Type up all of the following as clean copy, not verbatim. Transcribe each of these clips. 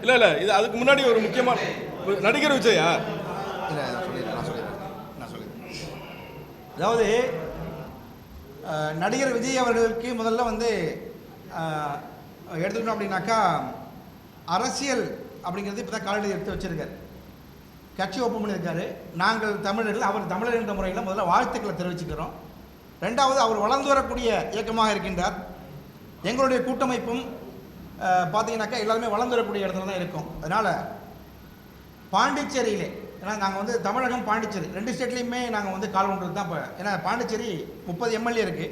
இல்லை இல்லை, இது அதுக்கு முன்னாடி ஒரு முக்கியமான நடிகர் விஜயா. இல்லை நான் சொல்லிடுறேன். அதாவது நடிகர் விஜய் அவர்களுக்கு முதல்ல வந்து எடுத்துக்கணும் அப்படின்னாக்கா, அரசியல் அப்படிங்கிறது இப்போ தான் காலடி எடுத்து வச்சிருக்காரு. கட்சி ஓப்பன் பண்ணியிருக்காரு. நாங்கள் தமிழர்கள், அவர் தமிழர் என்ற முறையில் முதல்ல வாழ்த்துக்களை தெரிவிச்சுக்கிறோம். ரெண்டாவது, அவர் வளர்ந்து வரக்கூடிய இயக்கமாக இருக்கின்றார். எங்களுடைய கூட்டமைப்பும் பார்த்தீங்கன்னாக்கா எல்லாருமே வளர்ந்து வரக்கூடிய இடத்துல தான் இருக்கும். அதனால் பாண்டிச்சேரியிலே, ஏன்னா நாங்கள் வந்து தமிழகம் பாண்டிச்சேரி 2 ஸ்டேட்லேயுமே நாங்கள் வந்து கால் ஒன்றது தான். இப்போ ஏன்னா பாண்டிச்சேரி 30 எம்எல்ஏ இருக்குது,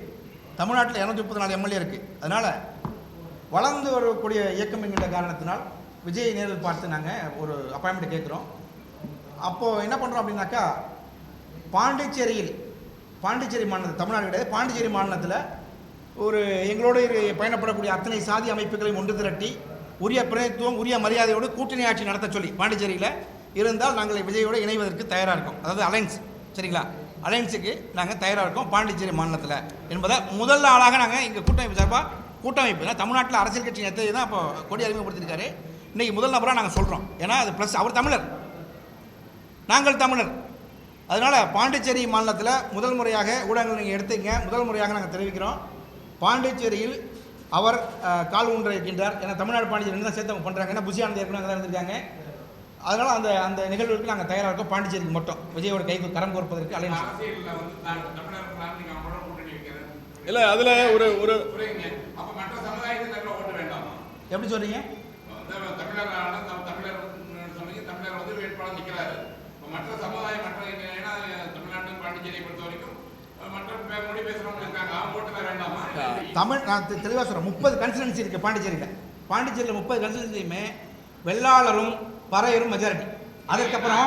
தமிழ்நாட்டில் 234 எம்எல்ஏ இருக்குது. அதனால் வளர்ந்து வரக்கூடிய இயக்கம் என்கின்ற காரணத்தினால் விஜய் நேரில் பார்த்து நாங்கள் ஒரு அப்பாயின்மெண்ட் கேட்குறோம். அப்போது என்ன பண்ணுறோம் அப்படின்னாக்கா, பாண்டிச்சேரி மாநிலத்தில், தமிழ்நாடு கிடையாது, பாண்டிச்சேரி மாநிலத்தில் ஒரு எங்களோடு பயணப்படக்கூடிய அத்தனை சாதி அமைப்புகளையும் ஒன்று திரட்டி உரிய பிரதித்துவம், உரிய மரியாதையோடு கூட்டணி ஆட்சி நடத்த சொல்லி பாண்டிச்சேரியில் இருந்தால் நாங்கள் விஜயோடு இணைவதற்கு தயாராக இருக்கோம். அதாவது அலைன்ஸ், சரிங்களா, அலைன்ஸுக்கு நாங்கள் தயாராக இருக்கோம் பாண்டிச்சேரி மாநிலத்தில் என்பதை முதல் ஆளாக நாங்கள் இங்கே கூட்டமைப்பு சார்பாக, கூட்டமைப்பு தமிழ்நாட்டில் அரசியல் கட்சி நேற்று தான் இப்போ கொடி அறிமுகப்படுத்தியிருக்காரு. இன்றைக்கி முதல் நபராக நாங்கள் சொல்கிறோம். ஏன்னா அது ப்ளஸ் அவர் தமிழர், நாங்கள் தமிழர். அதனால் பாண்டிச்சேரி மாநிலத்தில் முதல் முறையாக ஊடகங்கள் நீங்கள் எடுத்துங்க, முதல் முறையாக நாங்கள் தெரிவிக்கிறோம். பாண்டிச்சேரியில் அவர் கால் ஊன்ற இருக்கின்றார். ஏன்னா தமிழ்நாடு பாண்டிச்சேரி தான் சேர்த்து அவங்க பண்ணுறாங்க. ஏன்னா புஷியானது ஏற்கனவே அங்கே தான் இருந்திருக்காங்க. அதனால் அந்த நிகழ்வுக்கு நாங்கள் தயாராக இருக்கோம். பாண்டிச்சேரிக்கு மட்டும் விஜயோட கைக்கு கரம் கோர்ப்பதற்கு அலைன்ஸ். இல்லை அதில் ஒரு எப்படி சொல்கிறீங்க? தமிழ் நான் தெளிவாக சொல்கிறேன். 30 கன்ஸ்டிடன்சி இருக்குது பாண்டிச்சேரியில். 30 கன்ஸ்டிடன்சியுமே வெள்ளாளரும் பறையரும் மெஜாரிட்டி. அதுக்கப்புறம்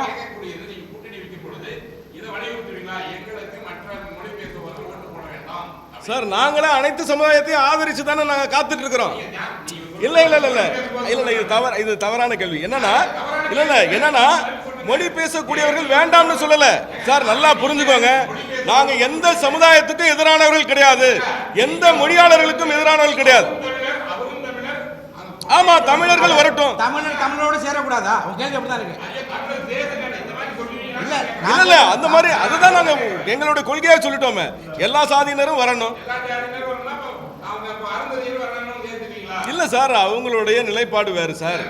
சார் நாங்களே அனைத்து சமுதாயத்தையும் ஆதரிச்சு தானே நாங்கள் காத்துட்டு இருக்கிறோம். இல்லை இல்லை இல்லை இல்லை இல்லை இல்லை, இது தவறான கேள்வி. என்னன்னா மொழி பேசக்கூடியவர்கள் வேண்டாம்னு சொல்லல சார், நல்லா புரிஞ்சுக்கோங்க. நாங்க எந்த சமுதாயத்துக்கும் எதிரானவர்கள் கிடையாது, எந்த மொழியாளர்களுக்கும் எதிரானவர்கள் கிடையாது. ஆமா, தமிழர்கள் வரட்டும். தமிழோட சேரக்கூடாதா? கேள்வி அப்படிதான் இருக்கு. இல்ல அந்த மாதிரி அதுதான் நாங்க எங்களுடைய கொள்கையா சொல்லிட்டோமே, எல்லா சாதியினரும் வரணும். இல்ல சார், அவங்களுடைய நிலைப்பாடு வேறு சார்.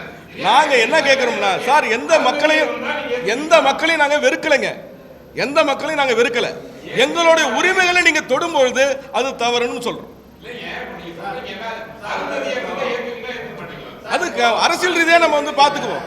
நாங்க என்ன கேட்கிறோம்னா சார், எந்த மக்களையும் நாங்க வெறுக்கலைங்க, எந்த மக்களையும் நாங்க வெறுக்கல. எங்களுடைய உரிமைகளை நீங்க தொடும்பொழுது அது தவறுன்னு சொல்றோம். அதுக்கு அரசியல் ரீதியா நம்ம வந்து பாத்துக்குவோம்.